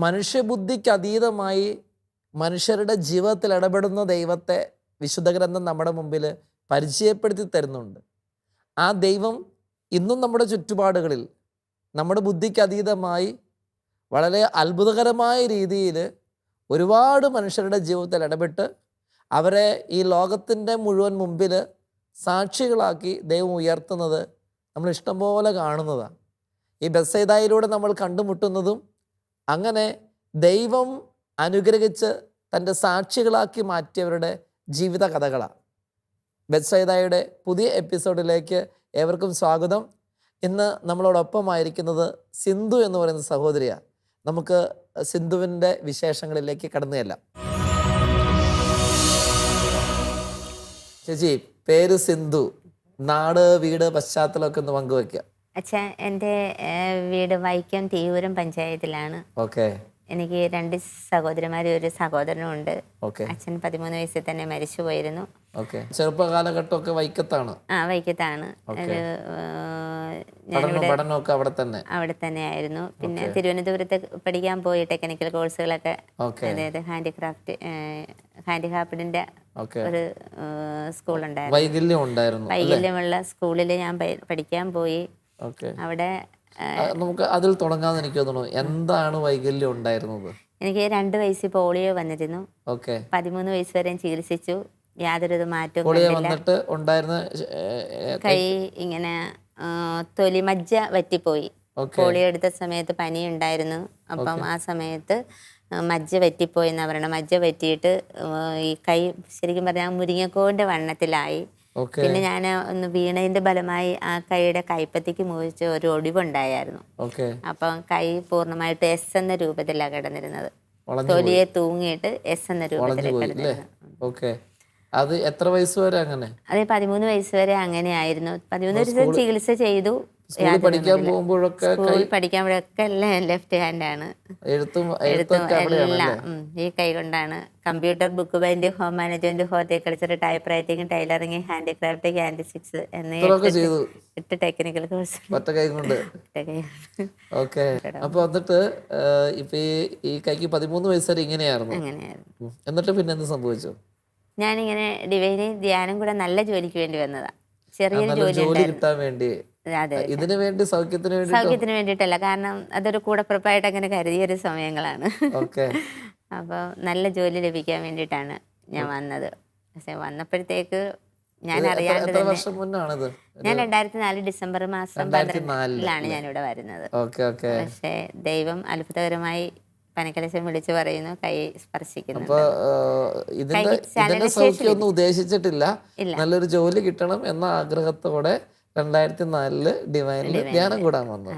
മനുഷ്യബുദ്ധിക്ക് അതീതമായി മനുഷ്യരുടെ ജീവിതത്തിൽ ഇടപെടുന്ന ദൈവത്തെ വിശുദ്ധ ഗ്രന്ഥം നമ്മുടെ മുമ്പിൽ പരിചയപ്പെടുത്തി തരുന്നുണ്ട്. ആ ദൈവം ഇന്നും നമ്മുടെ ചുറ്റുപാടുകളിൽ നമ്മുടെ ബുദ്ധിക്ക് അതീതമായി വളരെ അത്ഭുതകരമായ രീതിയിൽ ഒരുപാട് മനുഷ്യരുടെ ജീവിതത്തിൽ ഇടപെട്ട് അവരെ ഈ ലോകത്തിൻ്റെ മുഴുവൻ മുമ്പിൽ സാക്ഷികളാക്കി ദൈവം ഉയർത്തുന്നത് നമ്മൾ ഇഷ്ടംപോലെ കാണുന്നതാണ്. ഈ ബെത്സയിദയിലൂടെ നമ്മൾ കണ്ടുമുട്ടുന്നതും അങ്ങനെ ദൈവം അനുഗ്രഹിച്ച് തൻ്റെ സാക്ഷികളാക്കി മാറ്റിയവരുടെ ജീവിത കഥകളാണ്. ബെത്സയിദയുടെ പുതിയ എപ്പിസോഡിലേക്ക് ഏവർക്കും സ്വാഗതം. ഇന്ന് നമ്മളോടൊപ്പമായിരിക്കുന്നത് സിന്ധു എന്ന് പറയുന്ന സഹോദരിയാണ്. നമുക്ക് സിന്ധുവിൻ്റെ വിശേഷങ്ങളിലേക്ക് കടന്നു ചെല്ലാം. ചേച്ചി, പേര് സിന്ധു, നാട്, വീട്, പശ്ചാത്തലമൊക്കെ ഒന്ന് പങ്കുവയ്ക്കാം. അച്ഛാ, എൻ്റെ വീട് വൈക്കം തീവൂരം പഞ്ചായത്തിലാണ്. ഓക്കെ. എനിക്ക് 2 സഹോദരന്മാരും ഒരു സഹോദരനും ഉണ്ട്. ഓക്കെ. അച്ഛൻ 13 വയസ്സിൽ തന്നെ മരിച്ചു പോയിരുന്നു. ഓക്കെ. ചെറുപ്പകാലഘട്ടമൊക്കെ വൈക്കത്താണ്? വൈക്കത്താണ്. ഒരു പഠനമൊക്കെ അവിടെ തന്നെ? അവിടെ തന്നെ ആയിരുന്നു. പിന്നെ തിരുവനന്തപുരത്ത് പഠിക്കാൻ പോയി ടെക്നിക്കൽ കോഴ്സുകളൊക്കെ, അതായത് ഹാൻഡിക്രാഫ്റ്റിന്റെ ഒരു സ്കൂളുണ്ടായിരുന്നു. വൈകല്യമുള്ള സ്കൂളിൽ ഞാൻ പഠിക്കാൻ പോയി. അവിടെ നമുക്ക് അതിൽ തുടങ്ങാതെ എനിക്ക് തോന്നുന്നു, എന്താണ് വൈകല്യം ഉണ്ടായിരുന്നത്? എനിക്ക് 2 വയസ്സിൽ പോളിയോ വന്നിരുന്നു. 13 വയസ്സ് വരെ ചികിത്സിച്ചു. യാതൊരു മാറ്റവും കൈ ഇങ്ങനെ തൊലിമജ്ജ വറ്റിപ്പോയി. പോളിയോ എടുത്ത സമയത്ത് പനി ഉണ്ടായിരുന്നു. അപ്പം ആ സമയത്ത് മജ്ജ വറ്റിപ്പോയി എന്നാ പറയണത്. മജ്ജ വറ്റിയിട്ട് ഈ കൈ ശരിക്കും പറഞ്ഞാൽ മുരിങ്ങക്കോന്റെ വണ്ണത്തിലായി. പിന്നെ ഞാൻ ഒന്ന് വീണതിന്റെ ഫലമായി ആ കൈയുടെ കൈപ്പത്തിക്ക് മുറിച്ച് ഒരു ഒടിവുണ്ടായിരുന്നു. അപ്പം കൈ പൂർണ്ണമായിട്ട് S എന്ന രൂപത്തിലാണ് കിടന്നിരുന്നത്. തൊലിയെ തൂങ്ങിയിട്ട് S എന്ന രൂപത്തിലാണ് കിടന്നിരുന്നത്. അത് എത്ര വയസ്സ് വരെ അങ്ങനെ? അത് 13 വയസ്സ് വരെ അങ്ങനെ ആയിരുന്നു. 13 വയസ്സ് ചികിത്സ ചെയ്തു. സ്കൂളിൽ പഠിക്കുമ്പോഴൊക്കെ എല്ലാം ലെഫ്റ്റ് ഹാൻഡാണ്. എഴുത്തും എല്ലാം ഈ കൈ കൊണ്ടാണ്. Computer, book bind, home management, horticulture, type writing, tailoring, handicraft, ഹാൻഡിസ്റ്റിക്സ് എന്നീ 8 ടെക്നിക്കൽ കോഴ്സ് ഒറ്റ കൈ കൊണ്ട്. ഓക്കെ. അപ്പൊ എന്നിട്ട് ഇപ്പൊ ഈ കൈക്ക് 13 വയസ്സ് വരെ ഇങ്ങനെയായിരുന്നു. എന്നിട്ട് പിന്നെ എന്ത് സംഭവിച്ചു? ഞാനിങ്ങനെ ഡിവൈന് ധ്യാനം കൂടെ നല്ല ജോലിക്ക് വേണ്ടി വന്നതാ. ചെറിയൊരു ജോലി കിട്ടാൻ വേണ്ടി? ഇതിനു വേണ്ടി, സൗഖ്യത്തിന് വേണ്ടിയിട്ടല്ല, കാരണം അതൊരു കൂടപ്പുറപ്പായിട്ട് അങ്ങനെ കരുതിയൊരു സമയങ്ങളാണ്. അപ്പോൾ നല്ല ജോലി ലഭിക്കാൻ വേണ്ടിയിട്ടാണ് ഞാൻ വന്നത്. പക്ഷെ വന്നപ്പോഴത്തേക്ക് ഞാൻ അറിയാണ്ട് ഞാൻ 2004 ഡിസംബർ മാസം 14-ലാണ് ഞാനിവിടെ വരുന്നത്. പക്ഷെ ദൈവം അത്ഭുതകരമായി പനക്കലശം വിളിച്ചു പറയുന്നു, കൈ സ്പർശിക്കുന്നു. ഒന്നും ഉദ്ദേശിച്ചിട്ടില്ല, നല്ലൊരു ജോലി കിട്ടണം എന്ന ആഗ്രഹത്തോടെ 2004 ഡിവൈനിൽ ധ്യാനം കൂടാൻ വന്നു.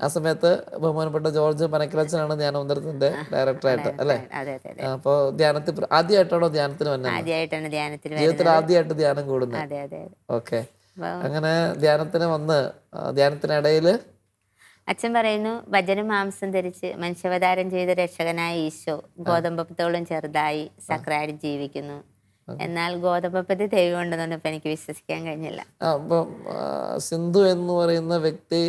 ആ സമയത്ത് ബഹുമാനപ്പെട്ട ജോർജ് പനക്കലച്ചനാണ് ധ്യാനമന്ദിരത്തിന്റെ ഡയറക്ടറായിട്ട്, അല്ലേ? അപ്പൊ ധ്യാനത്തിൽ ആദ്യമായിട്ടാണോ ധ്യാനത്തിന് വന്നത്? ജീവിതത്തിൽ ആദ്യമായിട്ട് ധ്യാനം കൂടുന്നത്. ഓക്കെ. അങ്ങനെ ധ്യാനത്തിന് വന്ന് ധ്യാനത്തിനിടയില് അച്ഛൻ പറയുന്നു, വചനം മാംസം ധരിച്ച് മനുഷ്യാവതാരം ചെയ്ത രക്ഷകനായ ഈശോ ഗോതമ്പത്തോളം ചെറുതായി സക്രാരി ജീവിക്കുന്നു. എന്നാൽ ഗോതമ്പത്തിൽ ദൈവം ഉണ്ടെന്ന് ഇപ്പൊ എനിക്ക് വിശ്വസിക്കാൻ കഴിഞ്ഞില്ല. അപ്പം സിന്ധു എന്ന് പറയുന്ന വ്യക്തി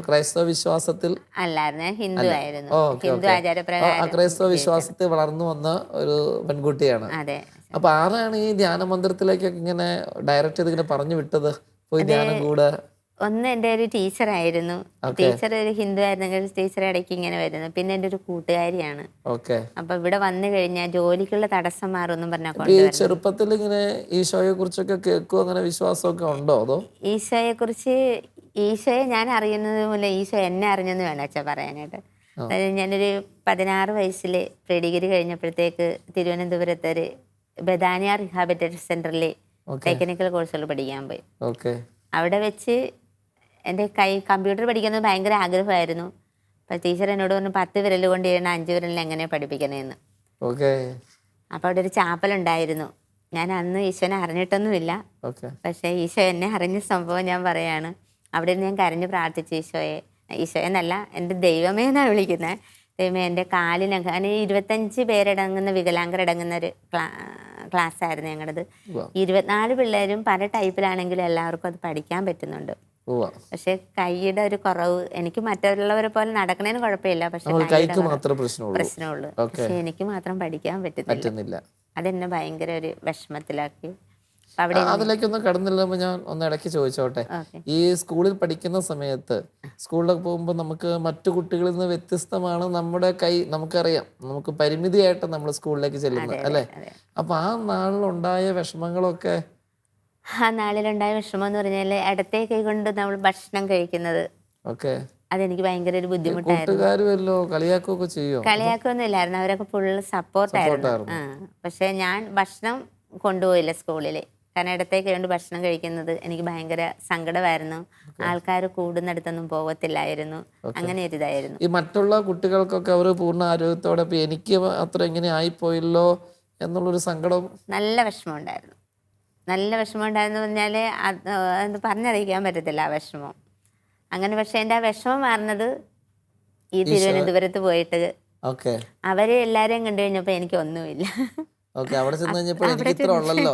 ക്രൈസ്തവ വിശ്വാസത്തിൽ അല്ലായിരുന്നു, ഹിന്ദു ആയിരുന്നു. ഹിന്ദു ആചാരപ്രകാരം ക്രൈസ്തവ വിശ്വാസത്തിൽ വളർന്നു വന്ന ഒരു പെൺകുട്ടിയാണ്. അതെ. അപ്പൊ ആരാണ് ഈ ധ്യാന മന്ദിരത്തിലേക്കൊക്കെ ഇങ്ങനെ ഡയറക്റ്റ് ചെയ്ത് ഇങ്ങനെ പറഞ്ഞു വിട്ടത്, പോയി ധ്യാനം കൂടെ? ഒന്ന് എൻ്റെ ഒരു ടീച്ചറായിരുന്നു. ടീച്ചർ ഒരു ഹിന്ദു ആയിരുന്നെങ്കിൽ ടീച്ചർ ഇടയ്ക്ക് ഇങ്ങനെ വരുന്നു. പിന്നെ എൻ്റെ ഒരു കൂട്ടുകാരിയാണ്. അപ്പൊ ഇവിടെ വന്നു കഴിഞ്ഞാൽ ജോലിക്കുള്ള തടസ്സം മാറുമെന്നും പറഞ്ഞാൽ ചെറുപ്പത്തിൽ ഇങ്ങനെ ഈശോയെ കുറിച്ചൊക്കെ കേൾക്കും, അങ്ങനെ വിശ്വാസമൊക്കെ ഉണ്ടോ? അതോ ഈശോയെ ഞാൻ അറിയുന്നത് മൂലം ഈശോ എന്നെ അറിഞ്ഞെന്ന് വേണം അച്ഛാ പറയാനായിട്ട്. അതായത് ഞാനൊരു 16 വയസ്സിൽ പ്രീ ഡിഗ്രി കഴിഞ്ഞപ്പോഴത്തേക്ക് തിരുവനന്തപുരത്ത് ഒരു ബദാനിയ റിഹാബിലിറ്റേഷൻ സെന്ററിൽ ടെക്നിക്കൽ കോഴ്സുകൾ പഠിക്കാൻ പോയി. അവിടെ വെച്ച് എൻ്റെ കമ്പ്യൂട്ടർ പഠിക്കുന്നത് ഭയങ്കര ആഗ്രഹമായിരുന്നു. അപ്പം ടീച്ചർ എന്നോട് പറഞ്ഞു 10 വിരൽ കൊണ്ട് ചെയ്യണം, 5 വിരലിൽ എങ്ങനെ പഠിപ്പിക്കണേന്ന്. അപ്പോൾ അവിടെ ഒരു ചാപ്പലുണ്ടായിരുന്നു. ഞാൻ അന്ന് ഈശോനെ അറിഞ്ഞിട്ടൊന്നുമില്ല. പക്ഷേ ഈശോ എന്നെ അറിഞ്ഞ സംഭവം ഞാൻ പറയാണ്. അവിടെ നിന്ന് ഞാൻ കരഞ്ഞ് പ്രാർത്ഥിച്ചു, ഈശോ എന്നല്ല, എൻ്റെ ദൈവമേ എന്നാണ് വിളിക്കുന്നത്. ദൈവമേ, എൻ്റെ കാലിനൊക്കെ 25 പേരടങ്ങുന്ന വികലാംഗരടങ്ങുന്ന ഒരു ക്ലാസ് ആയിരുന്നു ഞങ്ങളുടേത്. 24 പിള്ളേരും പല ടൈപ്പിലാണെങ്കിലും എല്ലാവർക്കും അത് പഠിക്കാൻ പറ്റുന്നുണ്ട്. ഉവ്വ. പക്ഷെ കൈയുടെ ഒരു കുറവ്, എനിക്ക് മറ്റുള്ളവരെ പോലെ നടക്കണേന് കുഴപ്പമില്ല, പക്ഷെ നമുക്ക് കൈയുടെ കൈക്ക് മാത്രമേ പ്രശ്നമുള്ളൂ. പ്രശ്നമുള്ളൂ. ഓക്കെ. പക്ഷെ എനിക്ക് മാത്രം പഠിക്കാൻ പറ്റുന്നില്ല. അതെന്നെ ഭയങ്കര ഒരു വിഷമത്തിലാക്കി. അപ്പൊ അവിടെ അതിലേക്കൊന്നും കടന്നില്ല. ഞാൻ ഒന്ന് ഇടയ്ക്ക് ചോദിച്ചോട്ടെ, ഓക്കെ. ഈ സ്കൂളിൽ പഠിക്കുന്ന സമയത്ത് സ്കൂളിലൊക്കെ പോകുമ്പോൾ നമുക്ക് മറ്റു കുട്ടികളിൽ നിന്ന് വ്യത്യസ്തമാണ് നമ്മുടെ കൈ. നമുക്കറിയാം, നമുക്ക് പരിമിതിയായിട്ട് നമ്മൾ സ്കൂളിലേക്ക് ചെല്ലുന്നത് അല്ലേ? അതെ. അപ്പൊ ആ നാളിലുണ്ടായ വിഷമങ്ങളൊക്കെ? ആ നാളിലുണ്ടായ വിഷമം എന്ന് പറഞ്ഞാൽ ഇടത്തെ കൈ കൊണ്ട് നമ്മൾ ഭക്ഷണം കഴിക്കുന്നത്, ഓക്കെ. അതെനിക്ക് ഭയങ്കര ഒരു ബുദ്ധിമുട്ടായിരുന്നു. കൂട്ടുകാരുമല്ലോ കളിയാക്കുകയൊക്കെ ചെയ്യോ? കളിയാക്കൊന്നും ഇല്ലായിരുന്നു, അവരൊക്കെ ഫുള്ള് സപ്പോർട്ടായിരുന്നു. പക്ഷെ ഞാൻ ഭക്ഷണം കൊണ്ടുപോയില്ല സ്കൂളിൽ. കാരണം ഇടത്തെ കൈ കൊണ്ട് ഭക്ഷണം കഴിക്കുന്നത് എനിക്ക് ഭയങ്കര സങ്കടമായിരുന്നു. ആൾക്കാർ കൂടുന്നിടത്തൊന്നും പോകത്തില്ലായിരുന്നു. അങ്ങനെ ഒരു ഇതായിരുന്നു. ഈ മറ്റുള്ള കുട്ടികൾക്കൊക്കെ അവർ പൂർണ്ണ ആരോഗ്യത്തോടെ, ഇപ്പൊ എനിക്ക് അത്ര ഇങ്ങനെ ആയിപ്പോയല്ലോ എന്നുള്ളൊരു സങ്കടം. നല്ല വിഷമം ഉണ്ടായിരുന്നു. നല്ല വിഷമം ഉണ്ടായിരുന്നു പറഞ്ഞാൽ അത് പറഞ്ഞറിയിക്കാൻ പറ്റത്തില്ല ആ വിഷമം. അങ്ങനെ പക്ഷെ എൻ്റെ ആ വിഷമം മാറുന്നത് ഈ തിരുവനന്തപുരത്ത് പോയിട്ട് അവരെ എല്ലാരെയും കണ്ടു കഴിഞ്ഞപ്പോൾ എനിക്കൊന്നുമില്ല. ഓക്കെ. അവിടെ ചെന്ന് കഴിഞ്ഞപ്പോൾ എനിക്ക് ഇത്ര ഉള്ളല്ലോ.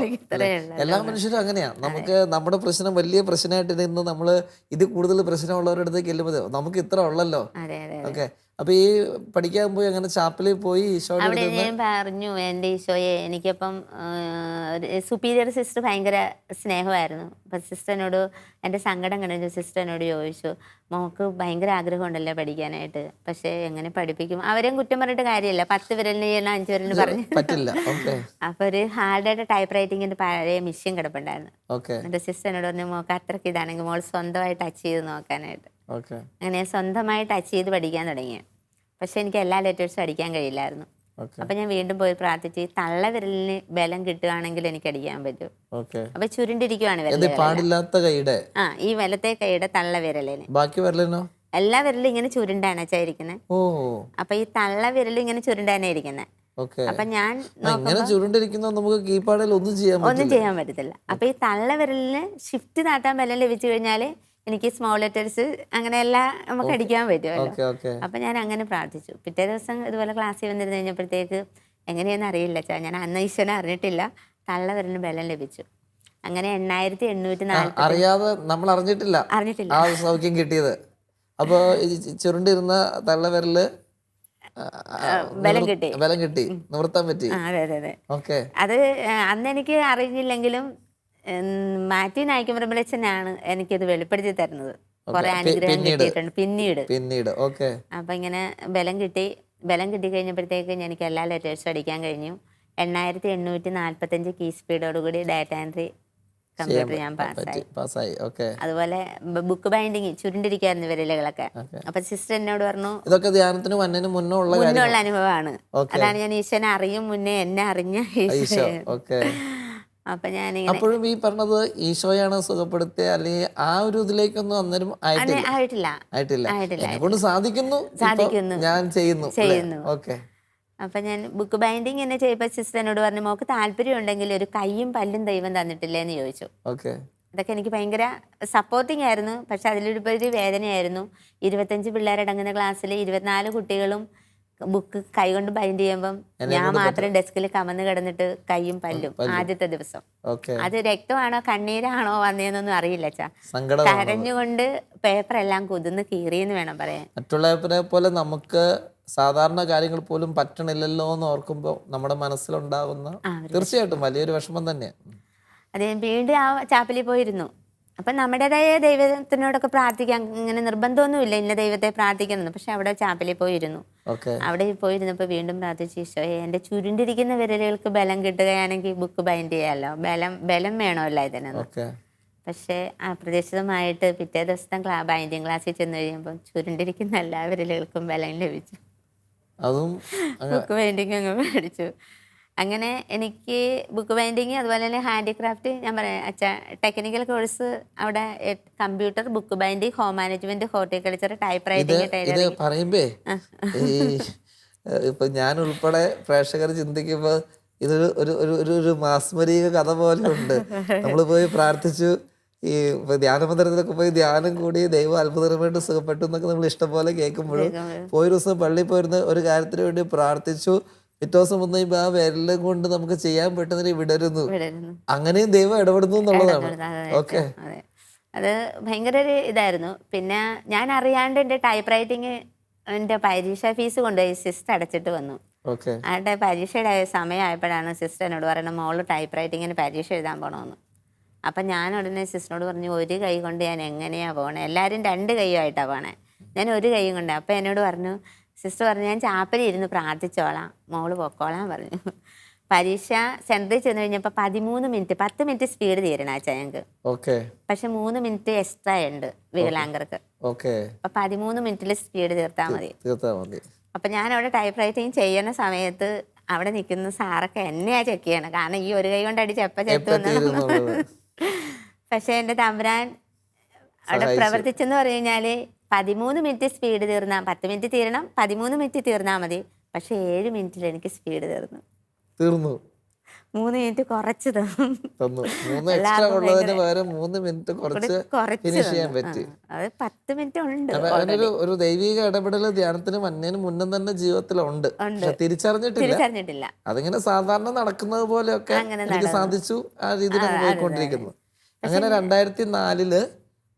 എല്ലാ മനുഷ്യരും അങ്ങനെയാണ്. നമുക്ക് നമ്മുടെ പ്രശ്നം വലിയ പ്രശ്നമായിട്ട് നിന്ന് നമ്മൾ ഇത് കൂടുതൽ പ്രശ്നമുള്ളവരുടെ അടുത്തേക്ക് ചെല്ലുമ്പോൾ നമുക്ക് ഇത്ര ഉള്ളല്ലോ. ഓക്കെ. അപ്പൊ ഈ പഠിക്കാൻ പോയി അങ്ങനെ ചാപ്പലിൽ പോയി അവിടെ ഞാൻ പറഞ്ഞു, എൻ്റെ ഈശോയെ എനിക്കപ്പം സുപ്പീരിയർ സിസ്റ്റർ ഭയങ്കര സ്നേഹമായിരുന്നു. അപ്പം സിസ്റ്ററിനോട് എൻ്റെ സങ്കടം കണ്ടു സിസ്റ്ററിനോട് ചോദിച്ചു, മോൾക്ക് ഭയങ്കര ആഗ്രഹമുണ്ടല്ലോ പഠിക്കാനായിട്ട്, പക്ഷെ എങ്ങനെ പഠിപ്പിക്കും? അവരെയും കുറ്റം പറഞ്ഞിട്ട് കാര്യമില്ല, 10 വിരലിന് ചെയ്യണം 5 വിരലിന് പറഞ്ഞു പറ്റില്ല. അപ്പൊ ഒരു ഹാർഡായിട്ട് ടൈപ്പ് റൈറ്റിങ്ങിന്റെ പഴയ മെഷീൻ കിടപ്പുണ്ടായിരുന്നു. എന്നിട്ട് സിസ്റ്ററിനോട് പറഞ്ഞു, മോൾക്ക് അത്രയ്ക്ക് ഇതാണെങ്കിൽ മോൾ സ്വന്തമായിട്ട് ടച്ച് ചെയ്ത് നോക്കാനായിട്ട്. അങ്ങനെ സ്വന്തമായി ടച്ച് ചെയ്ത് പഠിക്കാൻ തുടങ്ങി. പക്ഷെ എനിക്ക് എല്ലാ ലെറ്റേഴ്സും അടിക്കാൻ കഴിയില്ലായിരുന്നു. അപ്പൊ ഞാൻ വീണ്ടും പോയി പ്രാർത്ഥിച്ച് തള്ള വിരലിന് ബലം കിട്ടുകയാണെങ്കിൽ എനിക്ക് അടിക്കാൻ പറ്റും. അപ്പൊ ചുരുണ്ടിരിക്കുവാണ് ഈ വലത്തെ കൈയുടെ തള്ള വിരലിന്. ബാക്കി വിരലിനോ? എല്ലാ വിരലും ഇങ്ങനെ ചുരുണ്ടാണ് വെച്ചായിരിക്കുന്നത്. അപ്പൊ ഈ തള്ള വിരലും ഇങ്ങനെ ചുരുണ്ടാണ് ഇരിക്കുന്നത്. അപ്പൊ ഞാൻ ഒന്നും ചെയ്യാൻ പറ്റത്തില്ല. അപ്പൊ ഈ തള്ള വിരലിന് ഷിഫ്റ്റ് താട്ടാൻ ബലം ലഭിച്ചു കഴിഞ്ഞാല് എനിക്ക് സ്മോൾ ലെറ്റേഴ്സ് അങ്ങനെയെല്ലാം നമുക്ക് അടിക്കാൻ പറ്റുമല്ലോ. അപ്പൊ ഞാൻ അങ്ങനെ പ്രാർത്ഥിച്ചു. പിറ്റേ ദിവസം ഇതുപോലെ ക്ലാസ്സിൽ വന്നിരുന്ന് കഴിഞ്ഞപ്പോഴത്തേക്ക് എങ്ങനെയാണെന്ന് അറിയില്ല, ഞാൻ അന്ന് ഈശ്വരനെ അറിഞ്ഞിട്ടില്ല, തള്ള വിരലിന് ബലം ലഭിച്ചു. അങ്ങനെ 8840 അറിയാതെ നമ്മൾ അറിഞ്ഞിട്ടില്ല ആ സൗഖ്യം കിട്ടിയത്. അപ്പൊ ചുരുണ്ടിരുന്ന തള്ള വിരല് ബലം കിട്ടി, നിവർത്താൻ പറ്റി. അതെ. അത് അന്ന് എനിക്ക് അറിഞ്ഞില്ലെങ്കിലും മാത്യു നായിക്കമ്പലച്ചനാണ് എനിക്കത് വെളിപ്പെടുത്തി തരുന്നത്. കുറെ അനുഗ്രഹം കിട്ടിയിട്ടുണ്ട് പിന്നീട്. അപ്പൊ ഇങ്ങനെ ബലം കിട്ടി കഴിഞ്ഞപ്പോഴത്തേക്ക് എനിക്ക് എല്ലാ ലെറ്റേഴ്സും അടിക്കാൻ കഴിഞ്ഞു. 8845 കീ സ്പീഡോടുകൂടി ഡാറ്റ എൻട്രി കമ്പ്യൂട്ടർ ഞാൻ പാസ്സായി. അതുപോലെ ബുക്ക് ബൈൻഡിങ് ചുരുണ്ടിരിക്കായിരുന്നു വിരലുകളൊക്കെ. അപ്പൊ സിസ്റ്റർ എന്നോട് പറഞ്ഞു, ഇതൊക്കെ ധ്യാനത്തിന് മുന്നുള്ള അനുഭവമാണ്. അതാണ് ഞാൻ ഈശ്വരനെ അറിയും മുന്നേ എന്നെ അറിഞ്ഞ ഈശോ. അപ്പൊ ഞാൻ അപ്പോഴും ഈ പറഞ്ഞത് ഈശോയാണ് സുഖപ്പെടുത്തിയ, അല്ലെങ്കിൽ ആ ഒരു ഇതിലേക്കൊന്നും അന്നേരം ആയിട്ടില്ല. കൊണ്ട് സാധിക്കുന്നു, ഞാൻ ചെയ്യുന്നു. അപ്പൊ ഞാൻ ബുക്ക് ബൈൻഡിങ് എന്നെ ചെയ്യപ്പോ സിസ്റ്റർ എന്നോട് പറഞ്ഞു, മോക്ക് താല്പര്യം ഉണ്ടെങ്കിൽ ഒരു കൈയും പല്ലും ദൈവം തന്നിട്ടില്ലേ എന്ന് ചോദിച്ചു. അതൊക്കെ എനിക്ക് ഭയങ്കര സപ്പോർട്ടിങ് ആയിരുന്നു. പക്ഷെ അതിലൊരു വേദനയായിരുന്നു. 25 പിള്ളേരടങ്ങുന്ന ക്ലാസ്സിൽ 24 കുട്ടികളും ബുക്ക് കൈകൊണ്ട് ബൈൻഡ് ചെയ്യുമ്പം ഞാൻ മാത്രം ഡെസ്കിൽ കമന്ന് കിടന്നിട്ട് കൈയും പല്ലും. ആദ്യത്തെ ദിവസം അത് രക്തമാണോ കണ്ണീരാണോ വന്നതെന്നൊന്നും അറിയില്ല. കരഞ്ഞുകൊണ്ട് പേപ്പർ എല്ലാം കുതിർന്ന് കീറിയെന്ന് വേണം പറയാൻ. മറ്റുള്ളവരെ പോലെ നമുക്ക് സാധാരണ കാര്യങ്ങൾ പോലും പറ്റണില്ലല്ലോ എന്ന് ഓർക്കുമ്പോൾ നമ്മുടെ മനസ്സിലുണ്ടാകുന്ന തീർച്ചയായിട്ടും വലിയൊരു വിഷമം തന്നെയാണ്. അതെ, വീണ്ടും ആ ചാപ്പലിൽ പോയിരുന്നു. അപ്പം നമ്മുടേതായ ദൈവത്തിനോടൊക്കെ പ്രാർത്ഥിക്കാൻ ഇങ്ങനെ നിർബന്ധമൊന്നുമില്ല ഇന്ന ദൈവത്തെ പ്രാർത്ഥിക്കണമെന്ന്. പക്ഷെ അവിടെ ചാപ്പലിൽ പോയിരുന്നു. അവിടെ പോയിരുന്നപ്പോൾ വീണ്ടും പ്രാർത്ഥിച്ചു, ഈശോയെ എൻ്റെ ചുരുണ്ടിരിക്കുന്ന വിരലുകൾക്ക് ബലം കിട്ടുകയാണെങ്കിൽ ബുക്ക് ബൈൻഡ് ചെയ്യാമല്ലോ, ബലം വേണമല്ലോ ഇതിനൊന്ന്. പക്ഷേ അപ്രതീക്ഷിതമായിട്ട് പിറ്റേ ദിവസം ബൈൻഡിങ് ക്ലാസ്സിൽ ചെന്ന് കഴിയുമ്പോൾ ചുരുണ്ടിരിക്കുന്ന എല്ലാ വിരലുകൾക്കും ബലം ലഭിച്ചു. ബുക്ക് ബൈൻഡിങ് അങ്ങ് പഠിച്ചു. അങ്ങനെ എനിക്ക് ബുക്ക് ബൈൻഡിങ് അതുപോലെ തന്നെ ഹാൻഡിക്രാഫ്റ്റ്, ഞാൻ പറയാം ടെക്നിക്കൽ കോഴ്സ് അവിടെ computer, book binding, home management, horticulture, type writing. പറയുമ്പേ ഇപ്പൊ ഞാൻ ഉൾപ്പെടെ പ്രേക്ഷകർ ചിന്തിക്കുമ്പോ ഇതൊരു ഒരു മാസ്മരിക കഥ പോലെ ഉണ്ട്. നമ്മള് പോയി പ്രാർത്ഥിച്ചു, ഈ ധ്യാനമന്ദിരത്തിലൊക്കെ പോയി ധ്യാനം കൂടി ദൈവം അത്ഭുതകരമായിട്ട് സുഖപ്പെട്ടു എന്നൊക്കെ നമ്മൾ ഇഷ്ടംപോലെ കേൾക്കുമ്പോഴും പോയ ദിവസം പള്ളിയിൽ പോയിരുന്ന ഒരു കാര്യത്തിന് വേണ്ടി പ്രാർത്ഥിച്ചു, പിറ്റേ ദിവസം വന്നു കഴിയുമ്പോൾ ആ വിരലും കൊണ്ട് നമുക്ക് ചെയ്യാൻ പറ്റുന്നതിന് വിടരുന്നു. അങ്ങനെയും ദൈവം ഇടപെടുന്നു എന്നുള്ളതാണ്. അത് ഭയങ്കര ഒരു ഇതായിരുന്നു. പിന്നെ ഞാൻ അറിയാണ്ട് എൻ്റെ ടൈപ്പ് റൈറ്റിങ് എൻ്റെ പരീക്ഷ ഫീസ് കൊണ്ടുപോയി സിസ്റ്റർ അടച്ചിട്ട് വന്നു. ഓക്കെ. ആരുടെ പരീക്ഷയുടെ സമയമായപ്പോഴാണ് സിസ്റ്റർ എന്നോട് പറയുന്നത് മോള് ടൈപ്പ് റൈറ്റിങ്ങിന് പരീക്ഷ എഴുതാൻ പോകണമെന്ന്. അപ്പം ഞാൻ ഉടനെ സിസ്റ്ററിനോട് പറഞ്ഞു ഒരു കൈ കൊണ്ട് ഞാൻ എങ്ങനെയാണ് പോകണേ, എല്ലാവരും 2 കൈയുമായിട്ടാണ് പോകണേ, ഞാൻ ഒരു കൈയും കൊണ്ട്. അപ്പം എന്നോട് പറഞ്ഞു, സിസ്റ്റർ പറഞ്ഞു ഞാൻ ചാപ്പലിൽ ഇരുന്ന് പ്രാർത്ഥിച്ചോളാം, മോള് പൊക്കോളാൻ പറഞ്ഞു. പരീക്ഷ സെൻറ്ററിൽ ചെന്ന് കഴിഞ്ഞപ്പോൾ 13 മിനിറ്റ് 10 മിനിറ്റ് സ്പീഡ് തീരണം അച്ഛാ ഞങ്ങൾക്ക്. ഓക്കെ. പക്ഷെ 3 മിനിറ്റ് എക്സ്ട്രാ ഉണ്ട് വികലാംഗർക്ക്. ഓക്കെ. അപ്പം 13 മിനിറ്റിൽ സ്പീഡ് തീർത്താൽ മതി. മതി. അപ്പം ഞാൻ അവിടെ ടൈപ്പ് റൈറ്റിങ് ചെയ്യുന്ന സമയത്ത് അവിടെ നിൽക്കുന്ന സാറൊക്കെ എന്നെയാ ചെക്ക് ചെയ്യണം, കാരണം ഈ ഒരു കൈ കൊണ്ട് അടിച്ച് എപ്പോൾ ചെത്തുവന്നു. പക്ഷെ എൻ്റെ തമ്പുരാൻ അവിടെ പ്രവർത്തിച്ചെന്ന് പറഞ്ഞു കഴിഞ്ഞാൽ 13 മിനിറ്റ് സ്പീഡ് തീർന്നാൽ 10 മിനിറ്റ് തീരണം, 13 മിനിറ്റ് തീർന്നാൽ മതി. പക്ഷെ 7 മിനിറ്റിൽ എനിക്ക് സ്പീഡ് തീർന്നു. 3 മിനിറ്റ് കുറച്ച് തന്നു. 3 മിനിറ്റ് ഫിനിഷ് ചെയ്യാൻ പറ്റി. അത് 10 മിനിറ്റ് ഉണ്ട്. ഒരു ദൈവിക ഇടപെടൽ ധ്യാനത്തിന് മുന്നേ തന്നെ ജീവിതത്തിലുണ്ട്, തിരിച്ചറിഞ്ഞിട്ടില്ല. അതിങ്ങനെ സാധാരണ നടക്കുന്നത് പോലെയൊക്കെ എനിക്ക് സാധിച്ചു, ആ രീതിയിൽ പോയിക്കൊണ്ടിരിക്കുന്നു. അങ്ങനെ 2004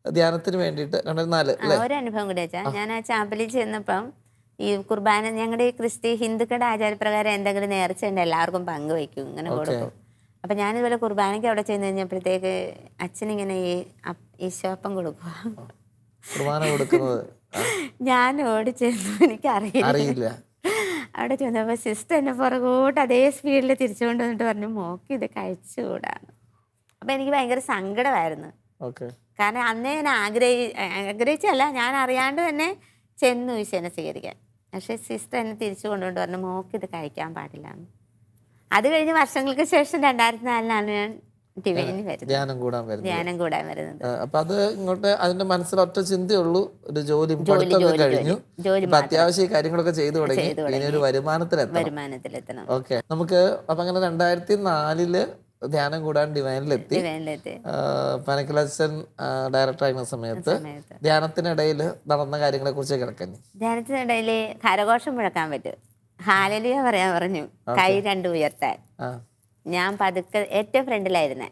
ധ്യാനത്തിന് വേണ്ടിയിട്ട് 2004 ഒരു അനുഭവം കൂടി വെച്ചാൽ ഞാൻ ആ ചാപ്പലിൽ ചെന്നപ്പം ഈ കുർബാന ഞങ്ങളുടെ ഈ ഹിന്ദുക്കളുടെ ആചാരപ്രകാരം എന്തെങ്കിലും നേർച്ച ഉണ്ട് എല്ലാവർക്കും പങ്കുവയ്ക്കും, ഇങ്ങനെ കൊടുക്കും. അപ്പം ഞാനിതുപോലെ കുർബാനയ്ക്ക് അവിടെ ചെന്ന് കഴിഞ്ഞപ്പോഴത്തേക്ക് അച്ഛനിങ്ങനെ ഈ ഈശോപ്പം കൊടുക്കുക. ഞാൻ ഓടിച്ചെന്നു, എനിക്കറിയില്ല. അവിടെ ചെന്നപ്പോൾ സിസ്റ്റർ എന്നെ പുറകോട്ട് അതേ സ്പീഡിൽ തിരിച്ചുകൊണ്ട് വന്നിട്ട് പറഞ്ഞു മോക്ക് ഇത് കഴിച്ചുകൂടാണ്. അപ്പം എനിക്ക് ഭയങ്കര സങ്കടമായിരുന്നു. കാരണം അന്നേ ഞാൻ ആഗ്രഹിച്ചല്ല, ഞാൻ അറിയാണ്ട് തന്നെ ചെന്നു ഈശോനെ സ്വീകരിക്കാൻ. പക്ഷെ സിസ്റ്റർ എന്നെ തിരിച്ചു കൊണ്ടുകൊണ്ട് പറഞ്ഞു മോക്ക് ഇത് കഴിക്കാൻ പാടില്ല. അത് കഴിഞ്ഞ് വർഷങ്ങൾക്ക് ശേഷം 2004 ഞാൻ ഡിവൈനിൽ വരുന്നത്, ധ്യാനം കൂടാൻ വരുന്നത്. അപ്പൊ അത് ഇങ്ങോട്ട് അതിന്റെ മനസ്സിൽ ഒറ്റ ചിന്തയുള്ളൂ, ഒരു ജോലി കഴിഞ്ഞു, അത്യാവശ്യ കാര്യങ്ങളൊക്കെ ചെയ്തു തുടങ്ങി, ഇനി ഒരു വരുമാനത്തിലെത്തണം. ഓക്കെ. നമുക്ക് അപ്പൊ അങ്ങനെ 2004 ധ്യാനം കൂടാൻ ഡിവൈനിലെത്തി. പനക്കിലച്ചൻ ഡയറക്ടർ ആയിരുന്ന സമയത്ത് ധ്യാനത്തിനിടയിൽ നടന്ന കാര്യങ്ങളെ കുറിച്ച് കിടക്കാൻ. ധ്യാനത്തിനിടയിൽ കരഘോഷം മുഴക്കാൻ പറ്റും, ഹാലലുയ പറയാൻ പറഞ്ഞു, കൈ 2 ഉയർത്താൻ. ഞാൻ പതുക്കെ ഏറ്റവും ഫ്രണ്ടിലായിരുന്നേ.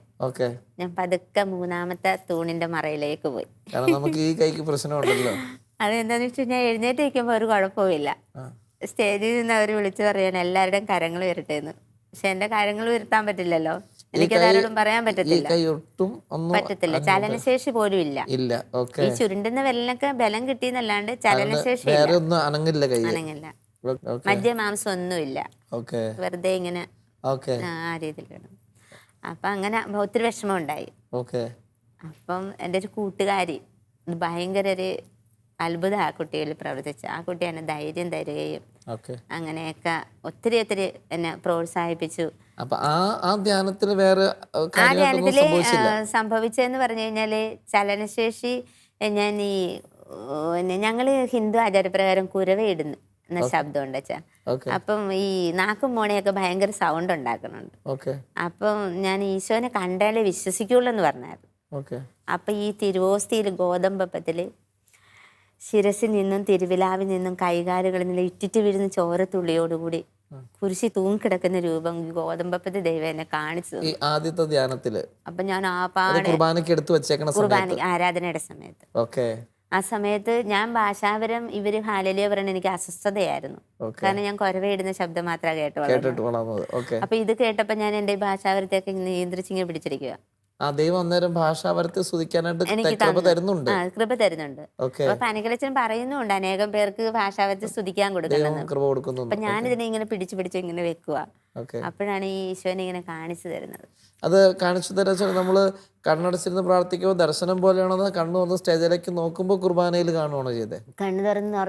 ഞാൻ പതുക്കെ 3ാമത്തെ തൂണിന്റെ മറയിലേക്ക് പോയി. നമുക്ക് ഈ കൈക്ക് പ്രശ്നമുണ്ടല്ലോ. അതെന്താന്ന് വെച്ച് കഴിഞ്ഞാൽ എഴുന്നേറ്റ് നിൽക്കുമ്പോൾ ഒരു കുഴപ്പമില്ല. സ്റ്റേജിൽ നിന്ന് അവർ വിളിച്ചു പറയാൻ എല്ലാവരുടെയും കരങ്ങൾ ഉയരട്ടെന്ന്. പക്ഷെ എന്റെ കാര്യങ്ങൾ ഉയർത്താൻ പറ്റില്ലല്ലോ, എനിക്കതാരോടും പറയാൻ പറ്റത്തില്ല. ചലനശേഷി പോലും ഇല്ല. ഈ ചുരുണ്ടുന്ന വെല്ലനൊക്കെ ബലം കിട്ടിയെന്നല്ലാണ്ട് ചലനശേഷി അനങ്ങില്ല. മധ്യമാംസം ഒന്നുമില്ല, വെറുതെ ഇങ്ങനെ ആ രീതിയിൽ കിടന്നു. അപ്പൊ അങ്ങനെ ഒത്തിരി വിഷമം ഉണ്ടായി. അപ്പം എൻ്റെ ഒരു കൂട്ടുകാരി ഭയങ്കര ഒരു അത്ഭുത ആ കുട്ടികളിൽ പ്രവർത്തിച്ചു. ആ കുട്ടി എന്നെ ധൈര്യം തരികയും അങ്ങനെയൊക്കെ ഒത്തിരി എന്നെ പ്രോത്സാഹിപ്പിച്ചു. ആ ധ്യാനത്തില് സംഭവിച്ചതെന്ന് പറഞ്ഞു കഴിഞ്ഞാല് ചലനശേഷി ഞാൻ ഈ ഞങ്ങള് ഹിന്ദു ആചാരപ്രകാരം കുരവയിടുന്നു എന്ന ശബ്ദം ഉണ്ട് വെച്ചാ. അപ്പം ഈ നാക്കും മോണയൊക്കെ ഭയങ്കര സൗണ്ട് ഉണ്ടാക്കുന്നുണ്ട്. അപ്പം ഞാൻ ഈശോനെ കണ്ടാലേ വിശ്വസിക്കുള്ളൂ എന്ന് പറഞ്ഞായിരുന്നു. അപ്പൊ ഈ തിരുവോസ്തിയിൽ ഗോതമ്പപ്പത്തില് ശിരസിൽ നിന്നും തിരുവിലാവിൽ നിന്നും കൈകാലുകളിൽ നിന്നും ഇറ്റിറ്റ് വീഴുന്ന ചോരത്തുള്ളിയോടുകൂടി കുരിശി തൂങ്ങിക്കിടക്കുന്ന രൂപം ഗോതമ്പപ്പത്തി ദൈവം എന്നെ കാണിച്ചു ആദ്യത്തെ ധ്യാനത്തില്. അപ്പൊ ഞാൻ ആ പാടെ കുർബാന ആരാധനയുടെ സമയത്ത് ആ സമയത്ത് ഞാൻ ഭാഷാപരം ഇവര് ഹാലലിയ പറയണ എനിക്ക് അസ്വസ്ഥതയായിരുന്നു. കാരണം ഞാൻ കുരവയിടുന്ന ശബ്ദം മാത്രമേ കേട്ടോളൂ. അപ്പൊ ഇത് കേട്ടപ്പോ ഞാൻ എന്റെ ഭാഷാപരത്തേക്ക് നിയന്ത്രിച്ചിങ്ങനെ പിടിച്ചിരിക്കുക. ദൈവം അന്നേരം ഭാഷാപരത്തെ സ്തുതിക്കാനായിട്ട് കൃപ തരുന്നുണ്ട്. അപ്പൊ പനക്കിലച്ചൻ പറയുന്നുണ്ട് അനേകം പേർക്ക് ഭാഷാപരത്തെ സ്തുതിക്കാൻ കൊടുക്കണം. അപ്പൊ ഞാനിതിനെ ഇങ്ങനെ പിടിച്ചു ഇങ്ങനെ വെക്കുക. അപ്പോഴാണ് ഈ ഈശോനെ ഇങ്ങനെ കാണിച്ചു തരുന്നത്. അത് കാണിച്ചു തരാ നമ്മള് കണ്ണടച്ചിരുന്ന് പ്രാർത്ഥിക്കുമ്പോൾ ദർശനം പോലെയാണോ, കണ്ണു തുറന്ന് സ്റ്റേജിലേക്ക് നോക്കുമ്പോ കുർബാനയിൽ കാണുവാണോ ചെയ്തേ? കണ്ണു തുറന്ന്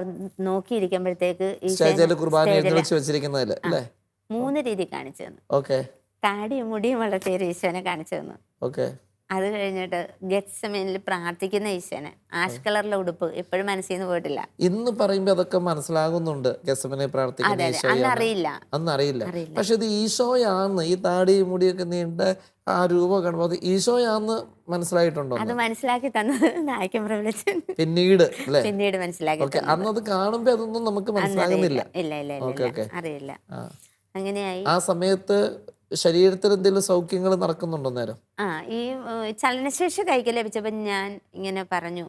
നോക്കിയിരിക്കുമ്പോഴത്തേക്ക് സ്റ്റേജിൽ കുർബാന എഴുന്നള്ളിച്ച് വെച്ചിരിക്കുന്നതില് അല്ലേ 3 രീതി കാണിച്ചു തന്നു. താടിയും മുടിയും വളർത്തിയ ഈശോനെ കാണിച്ചു തന്നു. അത് കഴിഞ്ഞിട്ട് ഗെത്സമേനിൽ പ്രാർത്ഥിക്കുന്ന ഈശോനെ, ആഷ് കളറിലെ ഉടുപ്പ് എപ്പോഴും മനസ്സിൽ നിന്ന് പോയിട്ടില്ല. ഇന്ന് പറയുമ്പോ അതൊക്കെ മനസ്സിലാകുന്നുണ്ട്. ഗെത്സമേനിൽ പ്രാർത്ഥിക്കുന്ന അന്നറിയില്ല. പക്ഷെ ഇത് ഈശോയാന്ന്, ഈ താടി മുടിയൊക്കെ നീണ്ട ആ രൂപം കാണുമ്പോ അത് ഈശോയാന്ന് മനസ്സിലായിട്ടുണ്ടോ? അത് മനസ്സിലാക്കി തന്നത് നായകൻ പ്രബലച്ചൻ പിന്നീട് മനസ്സിലാക്കി. അന്നത് കാണുമ്പോ അതൊന്നും നമുക്ക് മനസ്സിലാകുന്നില്ല. അറിയില്ല. അങ്ങനെയായി. ആ സമയത്ത് ശരീരത്തിൽ എന്തെങ്കിലും സൗഖ്യങ്ങൾ നടക്കുന്നുണ്ടോ നേരം? ഈ ചലനശേഷി കൈക്ക് ലഭിച്ചപ്പോൾ ഞാൻ ഇങ്ങനെ പറഞ്ഞു,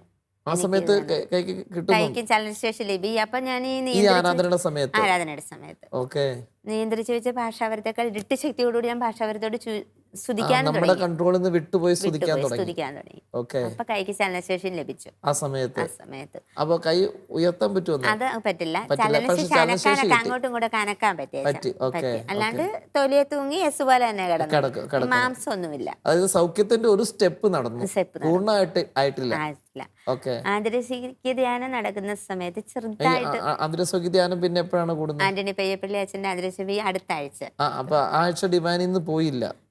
ആ സമയത്ത് കൈക്ക് കിട്ടുന്നു കൈക്ക് ചലനശേഷി ലഭി. അപ്പൊ ഞാൻ ഈ ഈ ആരാധനയുടെ സമയത്ത്. ആരാധനയുടെ സമയത്ത് ഓക്കെ. നിയന്ത്രിച്ചു വെച്ച ഭാഷാവരത്തേക്കാൾ ഇരട്ടി ശക്തിയോടുകൂടി ഞാൻ ഭാഷാവരത്തോട് സ്തുതിക്കാൻ നമ്മുടെ കൺട്രോളിൽ നിന്ന് വിട്ടുപോയി സ്തുതിക്കാൻ തുടങ്ങി. ഓക്കെ. അപ്പൊ കൈക്ക് ചലനശേഷി ലഭിച്ചു ആ സമയത്ത്. അപ്പൊ കൈ ഉയർത്താൻ പറ്റുമോ? അത് പറ്റില്ല. ചലനശേഷി അനക്കാനൊക്കെ അങ്ങോട്ടും കൂടെ കനക്കാൻ പറ്റി. അല്ലാണ്ട് തൊലിയെ തൂങ്ങി എസ് പോലെ തന്നെ കിടന്നു, മാംസം ഒന്നുമില്ല. അതായത് സൗഖ്യത്തിന്റെ ഒരു സ്റ്റെപ്പ് നടന്നു, പൂർണ്ണമായിട്ട് ആയിട്ടില്ല. ആന്തരിക ധ്യാനം നടക്കുന്ന സമയത്ത് ചെറുതായിട്ട്. ആന്തരിക ധ്യാനം പിന്നെ എപ്പോഴാണ് കൂടുന്നത്? ആന്റണി പയ്യപ്പള്ളി അച്ഛന്റെ ആന്തരിക അടുത്ത ആഴ്ച. അപ്പൊ ആഴ്ച ഡിവൈനിൽ നിന്ന്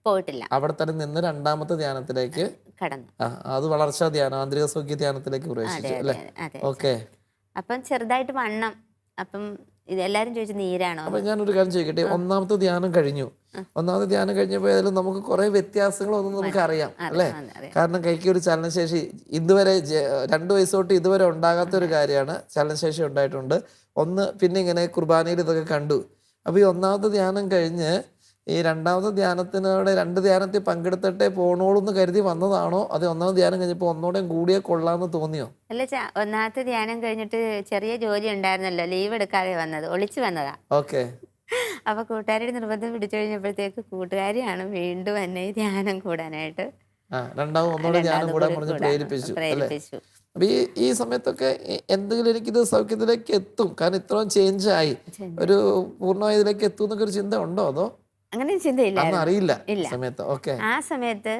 പോയിട്ടില്ല, അവിടെ തന്നെ നിന്ന് രണ്ടാമത്തെ ധ്യാനത്തിലേക്ക് കടന്നു. അത് വളർച്ചാ ധ്യാനം, ആന്തരിക സൗഖ്യ ധ്യാനത്തിലേക്ക് പ്രവേശിച്ചു അല്ലേ? ഓക്കെ. അപ്പം ചെറുതായിട്ട് വണ്ണം. അപ്പം ഇതെല്ലാരും ചോദിച്ചു നീരാണോ? അപ്പൊ ഞാനൊരു കാര്യം ചോദിക്കട്ടെ, ഒന്നാമത്തെ ധ്യാനം കഴിഞ്ഞു. ഒന്നാമത്തെ ധ്യാനം കഴിഞ്ഞപ്പോ ഏതായാലും നമുക്ക് കുറെ വ്യത്യാസങ്ങളൊന്നും നമുക്ക് അറിയാം അല്ലേ? കാരണം കൈക്ക് ഒരു ചലനശേഷി ഇതുവരെ 2 വയസ്സ് തൊട്ട് ഇതുവരെ ഉണ്ടാകാത്ത ഒരു കാര്യമാണ്, ചലനശേഷി ഉണ്ടായിട്ടുണ്ട്. പിന്നെ ഇങ്ങനെ കുർബാനയിൽ ഇതൊക്കെ കണ്ടു. അപ്പൊ ഈ ഒന്നാമത്തെ ധ്യാനം കഴിഞ്ഞ് ഈ രണ്ടാമത്തെ ധ്യാനത്തിനോടെ 2 ധ്യാനത്തിൽ പങ്കെടുത്തിട്ടേ പോണോളൂ എന്ന് കരുതി വന്നതാണോ, അത് ഒന്നാമത്തെ ധ്യാനം കഴിഞ്ഞപ്പോ ഒന്നോടെ കൂടിയേ കൊള്ളാന്ന് തോന്നിയോ? അല്ല, ഒന്നാമത്തെ ധ്യാനം കഴിഞ്ഞിട്ട് ചെറിയ ജോലി ഉണ്ടായിരുന്നല്ലോ, ലീവ് എടുക്കാതെ വന്നത്, ഒളിച്ചു വന്നതാ. ഓക്കെ. അപ്പൊ കൂട്ടുകാരുടെ നിർബന്ധം പിടിച്ചു കഴിഞ്ഞപ്പോഴത്തേക്ക് കൂട്ടുകാരിയാണ് വീണ്ടും എന്നെ ധ്യാനം കൂടാനായിട്ട് പ്രേരിപ്പിച്ചു. അപ്പൊ ഈ സമയത്തൊക്കെ എന്തെങ്കിലും എനിക്കിത് സൗഖ്യത്തിലേക്ക് എത്തും, കാരണം ഇത്രയും ചേഞ്ച് ആയി, ഒരു പൂർണ്ണമായ ഇതിലേക്ക് എത്തും എന്നൊക്കെ ഒരു ചിന്ത ഉണ്ടോ? അതോ അങ്ങനെ ചിന്തയില്ല, അറിയില്ല സമയത്ത്. ആ സമയത്ത്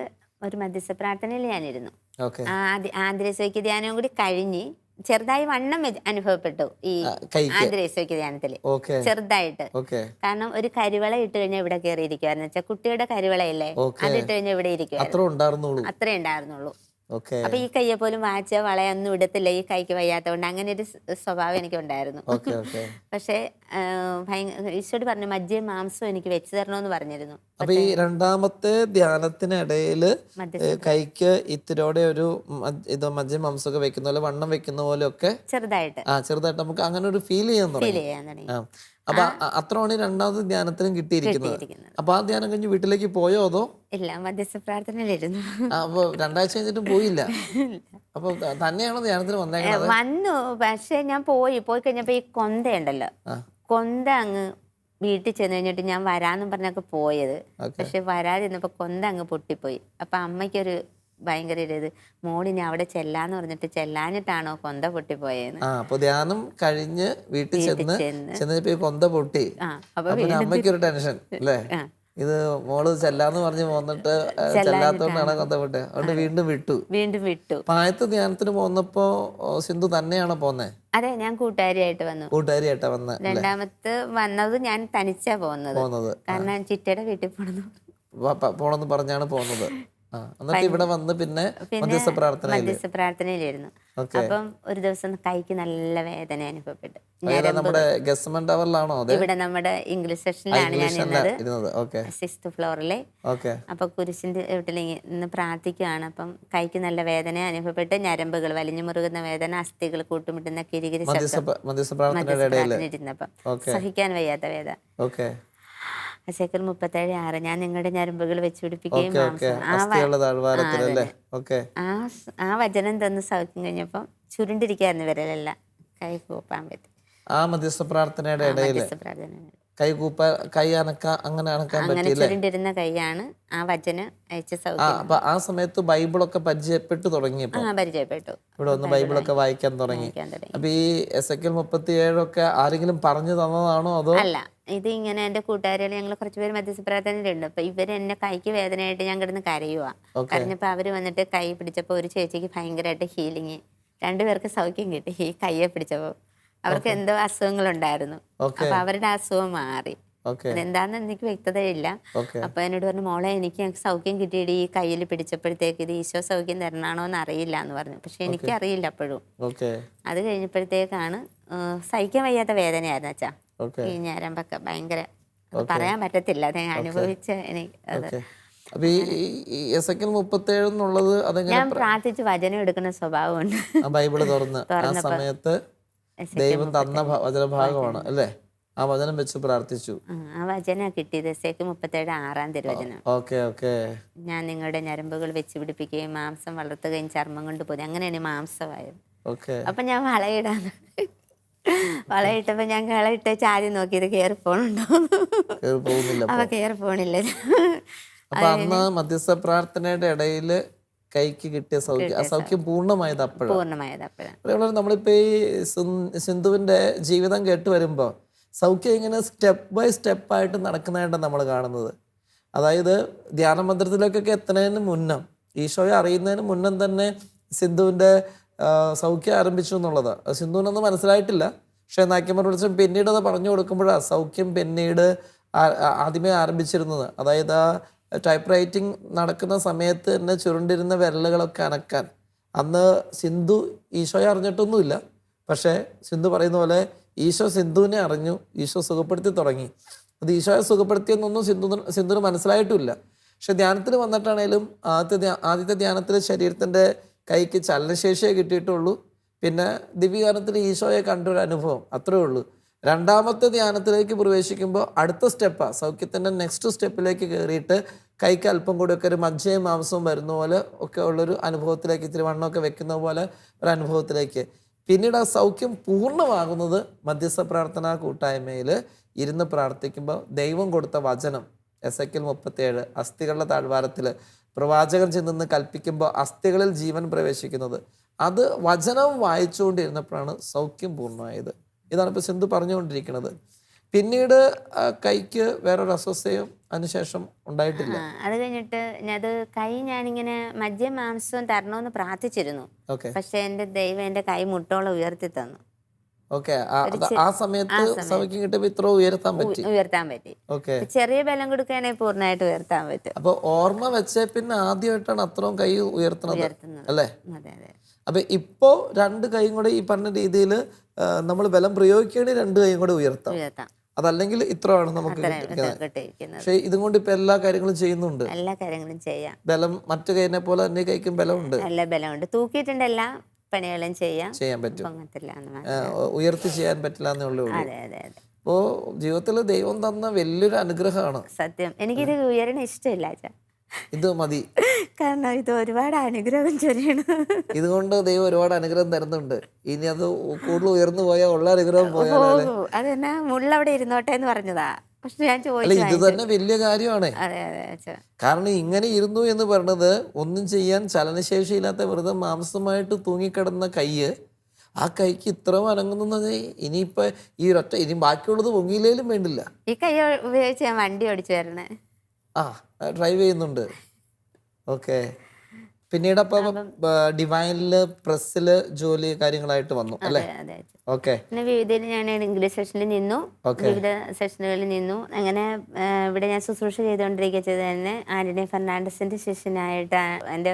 ഒരു മധ്യസ്ഥ പ്രാർത്ഥനയിൽ ഞാനിരുന്നു. ആന്തരിക ധ്യാനവും കൂടി കഴിഞ്ഞ് ചെറുതായി വണ്ണം അനുഭവപ്പെട്ടു ഈ ആന്തരിക ധ്യാനത്തില്, ചെറുതായിട്ട്. കാരണം ഒരു കരിവള ഇട്ട് കഴിഞ്ഞാൽ ഇവിടെ കയറിയിരിക്കുവാന്ന് വെച്ചാൽ, കുട്ടിയുടെ കരിവളയില്ലേ, അത് ഇട്ട് കഴിഞ്ഞാൽ ഇവിടെ ഇരിക്കുവായിരുന്നു, അത്രേ ഉണ്ടായിരുന്നുള്ളൂ. അപ്പൊ ഈ കയ്യെ പോലും വാച്ച വളയൊന്നും ഇടത്തില്ല, ഈ കൈക്ക് വയ്യാത്തതുകൊണ്ട്. അങ്ങനെ ഒരു സ്വഭാവം എനിക്ക് ഉണ്ടായിരുന്നു. പക്ഷെ ഈശോട് പറഞ്ഞു, മജ്ജയും മാംസവും എനിക്ക് വെച്ചു തരണമെന്ന് പറഞ്ഞിരുന്നു. അപ്പൊ ഈ രണ്ടാമത്തെ ധ്യാനത്തിനിടയില് കൈക്ക് ഇത്തിരിയോടെ ഒരു മജ്ജയും മാംസമൊക്കെ വെക്കുന്ന പോലെ, വണ്ണം വെക്കുന്ന പോലെ ഒക്കെ ചെറുതായിട്ട് നമുക്ക് അങ്ങനെ ഒരു ഫീൽ ചെയ്യാൻ തുടങ്ങി. അപ്പൊ അത്രയാണ് രണ്ടാമത്തെ ധ്യാനത്തിനും കിട്ടിയിരിക്കുന്നത്. അപ്പൊ ആ ധ്യാനം കഴിഞ്ഞ് വീട്ടിലേക്ക് പോയോ? അതോ ഇല്ല, മധ്യസ്ഥ പ്രാർത്ഥനയിലിരുന്നു. അപ്പൊ 2 ആഴ്ച കഴിഞ്ഞിട്ടും പോയില്ല. അപ്പൊ തന്നെയാണോ ധ്യാനത്തിന് വന്നേക്കുന്നത്? വന്നു, പക്ഷെ ഞാൻ പോയി കഴിഞ്ഞപ്പോ ഈ കൊന്ത ഉണ്ടല്ലോ, കൊന്ത അങ്ങ് വീട്ടിൽ ചെന്ന് കഴിഞ്ഞിട്ട് ഞാൻ വരാന്നും പറഞ്ഞൊക്കെ പോയത്. പക്ഷെ വരാതിരുന്നപ്പോ കൊന്ത അങ്ങ് പൊട്ടിപ്പോയി. അപ്പൊ അമ്മയ്ക്കൊരു ഭയങ്കര ഇത്, മോളിനി അവിടെ ചെല്ലാന്ന് പറഞ്ഞിട്ട് ചെല്ലാഞ്ഞിട്ടാണോ കൊന്ത പൊട്ടിപ്പോയെന്ന്. അപ്പൊ ധ്യാനം കഴിഞ്ഞ് വീട്ടിൽ ചെന്നപ്പോ കൊന്ത പൊട്ടി. അപ്പൊ അമ്മയ്ക്കൊരു ടെൻഷൻ അല്ലേ, ഇത് മോള് ചെല്ലാന്ന് പറഞ്ഞ് പോന്നിട്ട് ചെല്ലാത്തോണ്ടാണ് കൊന്ത പൊട്ടി. അതുകൊണ്ട് വീണ്ടും വിട്ടു. ആദ്യത്തെ ധ്യാനത്തിന് പോന്നപ്പോ സിന്ധു തന്നെയാണോ പോന്നേ? അതെ, ഞാൻ കൂട്ടുകാരിയായിട്ടാ വന്നത്. രണ്ടാമത്തെ വന്നത് ഞാൻ തനിച്ചാ പോകുന്നത്, കാരണം ചിറ്റയുടെ വീട്ടിൽ പോണെന്ന് പറഞ്ഞാണ് പോകുന്നത്. എന്നിട്ട് ഇവിടെ വന്ന് പിന്നെ മധ്യസ്ഥ പ്രാർത്ഥനയിലിരുന്നു. അപ്പം ഒരു ദിവസം കൈക്ക് നല്ല വേദന അനുഭവപ്പെട്ടു. ഇവിടെ നമ്മുടെ ഇംഗ്ലീഷ് സെക്ഷനിലാണ് ഞാൻ ഇരുന്നത്, 6th ഫ്ലോറിലെ. അപ്പൊ കുരിശിന്റെ വീട്ടിൽ ഇന്ന് പ്രാർത്ഥിക്കുകയാണ്. അപ്പം കൈക്ക് നല്ല വേദന അനുഭവപ്പെട്ട്, ഞരമ്പുകൾ വലിഞ്ഞു മുറുകുന്ന വേദന, അസ്ഥികൾ കൂട്ടുമുട്ടുന്ന കിരികിരി ഇരുന്നപ്പം സഹിക്കാൻ വയ്യാത്ത വേദന. എസേക്കിയേൽ 37:6 ഞാൻ നിങ്ങളുടെ ഞരമ്പുകൾ വെച്ചുപിടിപ്പിക്കുകയും ആ വചനം തന്ന് സൗഖ്യം കഴിഞ്ഞപ്പം ചുരുണ്ടിരിക്കായിരുന്നു വിരലല്ല, കൈ കൂപ്പാൻ പറ്റും. ആ മധ്യസ്ഥ പ്രാർത്ഥനയുടെ ഇടയിൽ അങ്ങനെ ചുരുണ്ടിരുന്ന കൈയാണ് ആ വചനം അയച്ച സൗഖ്യം. അപ്പൊ ആ സമയത്ത് ബൈബിളൊക്കെ പരിചയപ്പെട്ടു തുടങ്ങിയപ്പോ ഇവിടെ ഒന്ന് ബൈബിളൊക്കെ വായിക്കാൻ തുടങ്ങി. അപ്പൊ ഈ എസേക്കിയേൽ 37 ഒക്കെ ആരെങ്കിലും പറഞ്ഞു തന്നതാണോ? അതോ അല്ല, ഇത് ഇങ്ങനെ എന്റെ കൂട്ടുകാരികൾ ഞങ്ങൾ കുറച്ചുപേര് മധ്യസ്ഥ പ്രാർത്ഥനയിലുണ്ട്. അപ്പൊ ഇവര് എന്നെ കൈക്ക് വേദനയായിട്ട് ഞാൻ കിടന്ന് കരയുവാ. കരഞ്ഞപ്പോ അവര് വന്നിട്ട് കൈ പിടിച്ചപ്പോ ഒരു ചേച്ചിക്ക് ഭയങ്കരമായിട്ട് ഹീലിങ്, 2 പേർക്ക് സൗഖ്യം കിട്ടി. ഈ കയ്യെ പിടിച്ചപ്പോ അവർക്ക് എന്തോ അസുഖങ്ങളുണ്ടായിരുന്നു. അപ്പൊ അവരുടെ അസുഖം മാറി. അതെന്താന്ന് എനിക്ക് വ്യക്തതയില്ല. അപ്പൊ എന്നോട് പറഞ്ഞു, മോളെ എനിക്ക് സൗഖ്യം കിട്ടിയിട്ട് ഈ കയ്യിൽ പിടിച്ചപ്പോഴത്തേക്ക് ഇത് ഈശോ സൗഖ്യം തരണാണോ എന്ന് അറിയില്ല എന്ന് പറഞ്ഞു. പക്ഷെ എനിക്ക് അറിയില്ല അപ്പോഴും. അത് കഴിഞ്ഞപ്പോഴത്തേക്കാണ് സഹിക്കാൻ വയ്യാത്ത വേദനയായിരുന്നു അച്ഛാ. ഈ ഞരമ്പൊക്കെ ഭയങ്കര പറയാൻ പറ്റത്തില്ല, അത് അനുഭവിച്ച എനിക്ക്. ഞാൻ പ്രാർത്ഥിച്ച് വചനം എടുക്കുന്ന സ്വഭാവമുണ്ട്. ബൈബിള് തുറന്ന് ആ സമയത്ത് ദൈവം തന്ന വചനഭാഗമാണ് അല്ലേ? ആ വചനം വെച്ച് പ്രാർത്ഥിച്ചു. ആ വചന കിട്ടിയത് എസേക്കിയേൽ 37:6 തിരുവചനം. Okay okay. ഞാൻ നിങ്ങളുടെ ഞരമ്പുകൾ വെച്ച് പിടിപ്പിക്കുകയും മാംസം വളർത്തുകയും ചർമ്മം കൊണ്ട് പോയി, അങ്ങനെയാണ് ഈ മാംസമായത്. ഓക്കെ. അപ്പൊ ഞാൻ വളയിടാന്ന് വളയിട്ടപ്പോ ഞാൻ വളയിട്ട് ചാരി നോക്കിയത് കയറി പോണുണ്ടോ, പോകുന്നില്ല. അപ്പൊ കയറി പോണില്ല. അപ്പൊ അന്ന് മധ്യസ്ഥ പ്രാർത്ഥനയുടെ ഇടയില് കൈക്ക് കിട്ടിയ സൗഖ്യം, ആ സൗഖ്യം പൂർണ്ണമായത് അപ്പോഴാണ്. നമ്മളിപ്പോ ഈ സിന്ധുവിന്റെ ജീവിതം കേട്ട് വരുമ്പോ സൗഖ്യം ഇങ്ങനെ സ്റ്റെപ്പ് ബൈ സ്റ്റെപ്പായിട്ട് നടക്കുന്നതായിട്ടാണ് നമ്മൾ കാണുന്നത്. അതായത് ധ്യാന മന്ദിരത്തിലേക്കൊക്കെ എത്തുന്നതിന് മുന്നം, ഈശോയെ അറിയുന്നതിന് മുന്നം തന്നെ സിന്ധുവിന്റെ സൗഖ്യം ആരംഭിച്ചു എന്നുള്ളതാണ്. സിന്ധുവിനൊന്നും മനസ്സിലായിട്ടില്ല. പക്ഷെ നായ്ക്കന്മാർ വിളിച്ച പിന്നീട് അത് പറഞ്ഞു കൊടുക്കുമ്പോഴാണ് സൗഖ്യം പിന്നീട് ആദ്യമേ ആരംഭിച്ചിരുന്നത്. അതായത് ആ ടൈപ്പ് റൈറ്റിംഗ് നടക്കുന്ന സമയത്ത് തന്നെ ചുരുണ്ടിരുന്ന വിരലുകളൊക്കെ അനക്കാൻ. അന്ന് സിന്ധു ഈശോയെ അറിഞ്ഞിട്ടൊന്നുമില്ല. പക്ഷേ സിന്ധു പറയുന്ന പോലെ ഈശോ സിന്ധുവിനെ അറിഞ്ഞു, ഈശോ സുഖപ്പെടുത്തി തുടങ്ങി. അത് ഈശോയെ സുഖപ്പെടുത്തിയെന്നൊന്നും സിന്ധുവിന് മനസ്സിലായിട്ടുമില്ല. പക്ഷെ ധ്യാനത്തിൽ വന്നിട്ടാണേലും ആദ്യത്തെ ധ്യാനത്തിൽ ശരീരത്തിൻ്റെ കൈക്ക് ചലനശേഷിയെ കിട്ടിയിട്ടുള്ളൂ. പിന്നെ ദിവ്യഗാനത്തിൽ ഈശോയെ കണ്ടൊരു അനുഭവം, അത്രേ ഉള്ളൂ. രണ്ടാമത്തെ ധ്യാനത്തിലേക്ക് പ്രവേശിക്കുമ്പോൾ അടുത്ത സ്റ്റെപ്പാണ്, സൗഖ്യത്തിൻ്റെ നെക്സ്റ്റ് സ്റ്റെപ്പിലേക്ക് കയറിയിട്ട് കൈക്ക് അല്പം കൂടിയൊക്കെ ഒരു മജ്ജയും മാംസവും വരുന്ന പോലെ ഒക്കെ ഉള്ളൊരു അനുഭവത്തിലേക്ക്, ഇത്തിരി വണ്ണമൊക്കെ വെക്കുന്ന പോലെ ഒരു അനുഭവത്തിലേക്ക്. പിന്നീട് ആ സൗഖ്യം പൂർണ്ണമാകുന്നത് മധ്യസ്ഥ പ്രാർത്ഥനാ കൂട്ടായ്മയിൽ ഇരുന്ന് പ്രാർത്ഥിക്കുമ്പോൾ ദൈവം കൊടുത്ത വചനം, എസേക്കിയേൽ 37, അസ്ഥികളുടെ താഴ്വാരത്തിൽ പ്രവാചകൻ ചെന്ന് കൽപ്പിക്കുമ്പോൾ അസ്ഥികളിൽ ജീവൻ പ്രവേശിക്കുന്നത്, അത് വചനം വായിച്ചുകൊണ്ടിരുന്നപ്പോഴാണ് സൗഖ്യം പൂർണ്ണമായത്. ഇതാണ് ഇപ്പോൾ സിന്ധു പറഞ്ഞുകൊണ്ടിരിക്കുന്നത്. പിന്നീട് കൈക്ക് വേറൊരു അസ്വസ്ഥയും അതിനുശേഷം ഉണ്ടായിട്ടില്ല. അത് കഴിഞ്ഞിട്ട് അത് കൈ ഞാനിങ്ങനെ മജ്ജ മാംസവും തരണമെന്ന് പ്രാർത്ഥിച്ചിരുന്നു. പക്ഷെ എന്റെ ദൈവം എന്റെ കൈ മുട്ടോളം ഉയർത്തി തന്നു. ഓക്കെ. ആ സമയത്ത് സൗഖ്യം കിട്ടിയപ്പോൾ ഇത്ര ഉയർത്താൻ പറ്റി. ഓക്കെ. ചെറിയ ബലം കൊടുക്കുകയാണെങ്കിൽ പൂർണ്ണമായിട്ട് ഉയർത്താൻ പറ്റും. അപ്പൊ ഓർമ്മ വെച്ച പിന്നെ ആദ്യമായിട്ടാണ് അത്രയും കൈ ഉയർത്തുന്നത് അല്ലേ? അപ്പൊ ഇപ്പോ രണ്ട് കൈയും കൂടെ ഈ പറഞ്ഞ രീതിയിൽ നമ്മൾ ബലം പ്രയോഗിക്കുകയാണെങ്കിൽ രണ്ട് കൈയും കൂടെ ഉയർത്താം. അതല്ലെങ്കിൽ ഇത്രയാണ് നമുക്ക് കിട്ടുന്നത്. പക്ഷെ ഇതും കൊണ്ട് ഇപ്പൊ എല്ലാ കാര്യങ്ങളും ചെയ്യുന്നുണ്ട്. എല്ലാ കാര്യങ്ങളും ചെയ്യാം. ബലം മറ്റു കൈനെ പോലെ തന്നെ കൈക്കും ബലമുണ്ട്. നല്ല ബലമുണ്ട്. തൂക്കിയിട്ടുണ്ട്, എല്ലാ പണികളും ചെയ്യാൻ പറ്റും. ഉയർത്തി ചെയ്യാൻ പറ്റില്ല എന്നേ ഉള്ളൂ. അപ്പോ ജീവിതത്തിൽ ദൈവം തന്ന വലിയൊരു അനുഗ്രഹമാണ്. സത്യം. എനിക്കിത് ഉയരണ ഇഷ്ടമില്ല. ഇത് മതി. കാരണം ഇത് ഒരുപാട് അനുഗ്രഹം ചൊരിയണം. ഇതുകൊണ്ട് ദൈവം ഒരുപാട് അനുഗ്രഹം തരുന്നുണ്ട്. ഇനി അത് കൂടുതൽ ഉയർന്നു പോയാൽ ഉള്ള അനുഗ്രഹം പോയാൽ അതെന്നാ മുള്ളവിടെ ഇരുന്നോട്ടെ എന്ന് പറഞ്ഞതാ. പക്ഷെ ഞാൻ ഇത് തന്നെ വലിയ കാര്യമാണ്. കാരണം ഇങ്ങനെ ഇരുന്നു എന്ന് പറഞ്ഞത് ഒന്നും ചെയ്യാൻ ചലനശേഷിയില്ലാത്ത വെറുതെ മാംസമായിട്ട് തൂങ്ങിക്കിടന്ന കൈയ്യ്, ആ കൈക്ക് ഇത്രയും അനങ്ങുന്നത് ഇനിയിപ്പോ ഈ ഒറ്റ ഇനി ബാക്കിയുള്ളത് പൊങ്ങിയില്ലേലും വേണ്ടില്ല. ഈ കൈ ഉപയോഗിച്ച് ഞാൻ വണ്ടി ഓടിച്ചു വരണേ. ഡ്രൈവ് ചെയ്യുന്നുണ്ട്. ഓക്കെ. പിന്നീട് അപ്പൊ ഡിവൈനില് പ്രസ്സില് ജോലി കാര്യങ്ങളായിട്ട് വന്നു അല്ലേ? ഓക്കെ. പിന്നെ വിവിധയിൽ ഞാൻ ഇംഗ്ലീഷ് സെഷനിൽ നിന്നു, വിവിധ സെഷനുകളിൽ നിന്നു. അങ്ങനെ ഇവിടെ ഞാൻ ശുശ്രൂഷ ചെയ്തുകൊണ്ടിരിക്കുന്നത് തന്നെ ആന്റണി ഫെർണാണ്ടസിന്റെ ശിഷ്യനായിട്ട് എൻ്റെ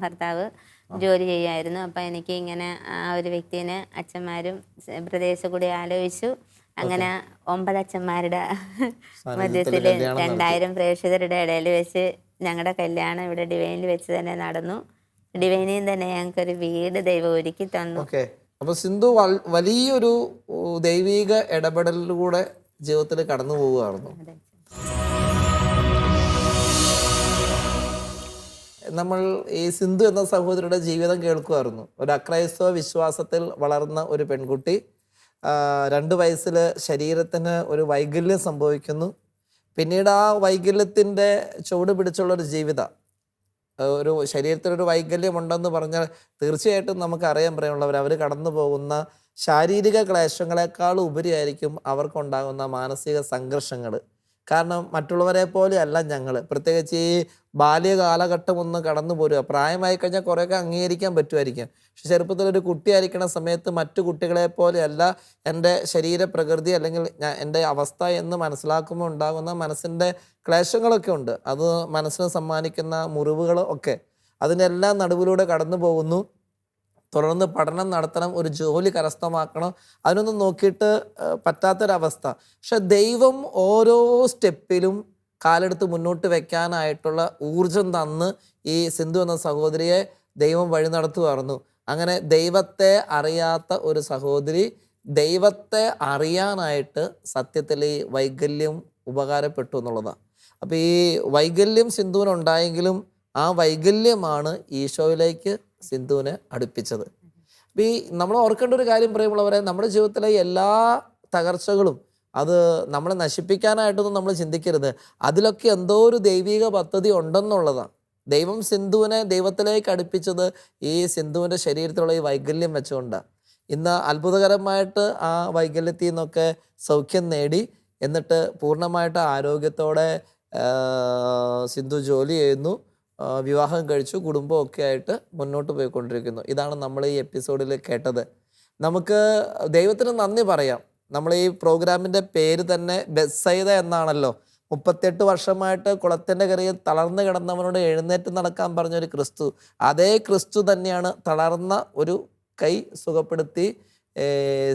ഭർത്താവ് ജോലി ചെയ്യായിരുന്നു. അപ്പം എനിക്ക് ഇങ്ങനെ ആ ഒരു വ്യക്തിനെ അച്ഛന്മാരും പ്രദേശം കൂടി ആലോചിച്ചു. അങ്ങനെ 9 അച്ഛന്മാരുടെ മധ്യത്തിൽ 2000 പ്രേക്ഷിതരുടെ ഇടയിൽ വെച്ച് ഞങ്ങളുടെ കല്യാണം ഇവിടെ ഡിവൈനിൽ വെച്ച് തന്നെ നടന്നു. ഡിവൈനിൽ തന്നെ ഞങ്ങൾക്കൊരു വീട് ദൈവം ഒരുക്കി തന്നു. അപ്പൊ സിന്ധു വലിയൊരു ദൈവിക ഇടപെടലിലൂടെ ജീവിതത്തിൽ കടന്നു പോവുകയായിരുന്നു. നമ്മൾ ഈ സിന്ധു എന്ന സഹോദരിയുടെ ജീവിതം കേൾക്കുമായിരുന്നു. ഒരു അക്രൈസ്തവ വിശ്വാസത്തിൽ വളർന്ന ഒരു പെൺകുട്ടി, 2 വയസ്സിൽ ശരീരത്തിന് ഒരു വൈകല്യം സംഭവിക്കുന്നു. പിന്നീട് ആ വൈകല്യത്തിൻ്റെ ചുവട് പിടിച്ചുള്ളൊരു ജീവിതം, ഒരു ശരീരത്തിനൊരു വൈകല്യം ഉണ്ടെന്ന് പറഞ്ഞാൽ തീർച്ചയായിട്ടും നമുക്കറിയാൻ പറയാനുള്ളവർ അവർ കടന്നു പോകുന്ന ശാരീരിക ക്ലേശങ്ങളെക്കാൾ ഉപരിയായിരിക്കും അവർക്കുണ്ടാകുന്ന മാനസിക സംഘർഷങ്ങൾ. കാരണം മറ്റുള്ളവരെ പോലെ അല്ല ഞങ്ങൾ, പ്രത്യേകിച്ച് ഈ ബാല്യകാലഘട്ടം ഒന്ന് കടന്നു പോരുക. പ്രായമായി കഴിഞ്ഞാൽ കുറേയൊക്കെ അംഗീകരിക്കാൻ പറ്റുമായിരിക്കും. പക്ഷെ ചെറുപ്പത്തിലൊരു കുട്ടിയായിരിക്കുന്ന സമയത്ത് മറ്റു കുട്ടികളെ പോലെയല്ല എൻ്റെ ശരീരപ്രകൃതി അല്ലെങ്കിൽ എൻ്റെ അവസ്ഥ എന്ന് മനസ്സിലാക്കുമ്പോൾ ഉണ്ടാകുന്ന മനസ്സിൻ്റെ ക്ലേശങ്ങളൊക്കെ ഉണ്ട്. അത് മനസ്സിന് സമ്മാനിക്കുന്ന മുറിവുകൾ ഒക്കെ, അതിനെല്ലാം നടുവിലൂടെ കടന്നു പോകുന്നു. തുടർന്ന് പഠനം നടത്തണം, ഒരു ജോലി കരസ്ഥമാക്കണം, അതിനൊന്നും നോക്കിയിട്ട് പറ്റാത്തൊരവസ്ഥ. പക്ഷെ ദൈവം ഓരോ സ്റ്റെപ്പിലും കാലെടുത്ത് മുന്നോട്ട് വെക്കാനായിട്ടുള്ള ഊർജം തന്ന് ഈ സിന്ധു എന്ന സഹോദരിയെ ദൈവം വഴി നടത്തുമായിരുന്നു. അങ്ങനെ ദൈവത്തെ അറിയാത്ത ഒരു സഹോദരി ദൈവത്തെ അറിയാനായിട്ട് സത്യത്തിൽ ഈ വൈകല്യം ഉപകാരപ്പെട്ടു എന്നുള്ളതാണ്. അപ്പോൾ ഈ വൈകല്യം സിന്ധുവിനുണ്ടായെങ്കിലും ആ വൈകല്യമാണ് ഈശോയിലേക്ക് സിന്ധുവിനെ അടുപ്പിച്ചത്. അപ്പോൾ ഈ നമ്മൾ ഓർക്കേണ്ട ഒരു കാര്യം പറയുമ്പോഴവരെ, നമ്മുടെ ജീവിതത്തിലെ എല്ലാ തകർച്ചകളും അത് നമ്മളെ നശിപ്പിക്കാനായിട്ടൊന്നും നമ്മൾ ചിന്തിക്കരുത്. അതിലൊക്കെ എന്തോ ഒരു ദൈവിക പദ്ധതി ഉണ്ടെന്നുള്ളതാണ്. ദൈവം സിന്ധുവിനെ ദൈവത്തിലേക്ക് അടുപ്പിച്ചത് ഈ സിന്ധുവിൻ്റെ ശരീരത്തിലുള്ള ഈ വൈകല്യം വെച്ചുകൊണ്ടാണ്. ഇന്ന് അത്ഭുതകരമായിട്ട് ആ വൈകല്യത്തിൽ നിന്നൊക്കെ സൗഖ്യം നേടി, എന്നിട്ട് പൂർണ്ണമായിട്ട് ആരോഗ്യത്തോടെ സിന്ധു ജോലി ചെയ്യുന്നു, വിവാഹം കഴിച്ചു, കുടുംബമൊക്കെ ആയിട്ട് മുന്നോട്ട് പോയിക്കൊണ്ടിരിക്കുന്നു. ഇതാണ് നമ്മൾ ഈ എപ്പിസോഡിൽ കേട്ടത്. നമുക്ക് ദൈവത്തിന് നന്ദി പറയാം. നമ്മൾ ഈ പ്രോഗ്രാമിൻ്റെ പേര് തന്നെ ബെത്സൈദ എന്നാണല്ലോ. 38 വർഷമായിട്ട് കുളത്തിൻ്റെ കരയിൽ തളർന്നു കിടന്നവനോട് എഴുന്നേറ്റ് നടക്കാൻ പറഞ്ഞൊരു ക്രിസ്തു, അതേ ക്രിസ്തു തന്നെയാണ് തളർന്ന ഒരു കൈ സുഖപ്പെടുത്തി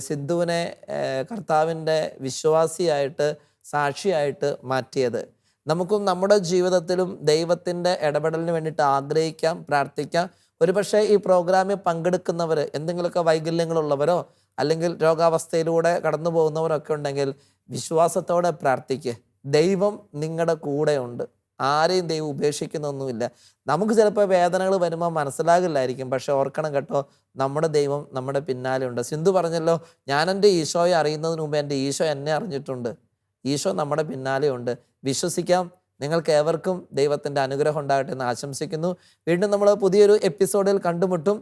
സിന്ധുവിനെ കർത്താവിൻ്റെ വിശ്വാസിയായിട്ട് സാക്ഷിയായിട്ട് മാറ്റിയത്. നമുക്കും നമ്മുടെ ജീവിതത്തിലും ദൈവത്തിൻ്റെ ഇടപെടലിന് വേണ്ടിയിട്ട് ആഗ്രഹിക്കാം, പ്രാർത്ഥിക്കാം. ഒരുപക്ഷെ ഈ പ്രോഗ്രാമിൽ പങ്കെടുക്കുന്നവർ എന്തെങ്കിലുമൊക്കെ വൈകല്യങ്ങളുള്ളവരോ അല്ലെങ്കിൽ രോഗാവസ്ഥയിലൂടെ കടന്നു പോകുന്നവരൊക്കെ ഉണ്ടെങ്കിൽ വിശ്വാസത്തോടെ പ്രാർത്ഥിക്കുക. ദൈവം നിങ്ങളുടെ കൂടെയുണ്ട്. ആരെയും ദൈവം ഉപേക്ഷിക്കുന്നൊന്നുമില്ല. നമുക്ക് ചിലപ്പോൾ വേദനകൾ വരുമ്പോൾ മനസ്സിലാകില്ലായിരിക്കും, പക്ഷെ ഓർക്കണം കേട്ടോ, നമ്മുടെ ദൈവം നമ്മുടെ പിന്നാലെ ഉണ്ട്. സിന്ധു പറഞ്ഞല്ലോ, ഞാൻ എൻ്റെ ഈശോയെ അറിയുന്നതിന് മുമ്പ് എൻ്റെ ഈശോ എന്നെ അറിഞ്ഞിട്ടുണ്ട്. ഈശോ നമ്മുടെ പിന്നാലെ ഉണ്ട്. വിശ്വസിക്കാം. നിങ്ങൾക്ക് ഏവർക്കും ദൈവത്തിൻ്റെ അനുഗ്രഹം ഉണ്ടാകട്ടെ എന്ന് ആശംസിക്കുന്നു. വീണ്ടും നമ്മൾ പുതിയൊരു എപ്പിസോഡിൽ കണ്ടുമുട്ടും.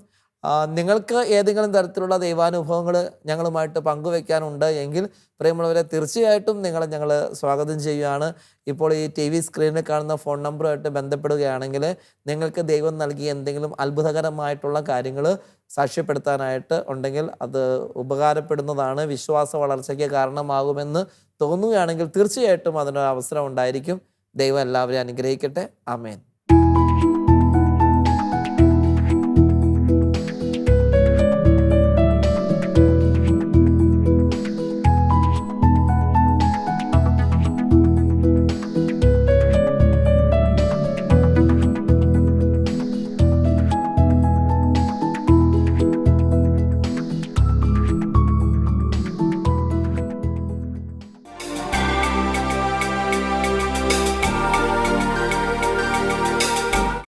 നിങ്ങൾക്ക് ഏതെങ്കിലും തരത്തിലുള്ള ദൈവാനുഭവങ്ങൾ ഞങ്ങളുമായിട്ട് പങ്കുവെക്കാനുണ്ട് എങ്കിൽ പ്രിയമുള്ളവരെ, തീർച്ചയായിട്ടും ഞങ്ങൾ സ്വാഗതം ചെയ്യുകയാണ്. ഇപ്പോൾ ഈ TV സ്ക്രീനിൽ കാണുന്ന ഫോൺ നമ്പറുമായിട്ട് ബന്ധപ്പെടുകയാണെങ്കിൽ നിങ്ങൾക്ക് ദൈവം നൽകിയ എന്തെങ്കിലും അത്ഭുതകരമായിട്ടുള്ള കാര്യങ്ങൾ സാക്ഷ്യപ്പെടുത്താനായിട്ട് ഉണ്ടെങ്കിൽ അത് ഉപകാരപ്പെടുന്നതാണ്. വിശ്വാസ വളർച്ചയ്ക്ക് കാരണമാകുമെന്ന് തോന്നുകയാണെങ്കിൽ തീർച്ചയായിട്ടും അതിനൊരു അവസരം ഉണ്ടായിരിക്കും. ദൈവം എല്ലാവരെയും അനുഗ്രഹിക്കട്ടെ. ആമേൻ.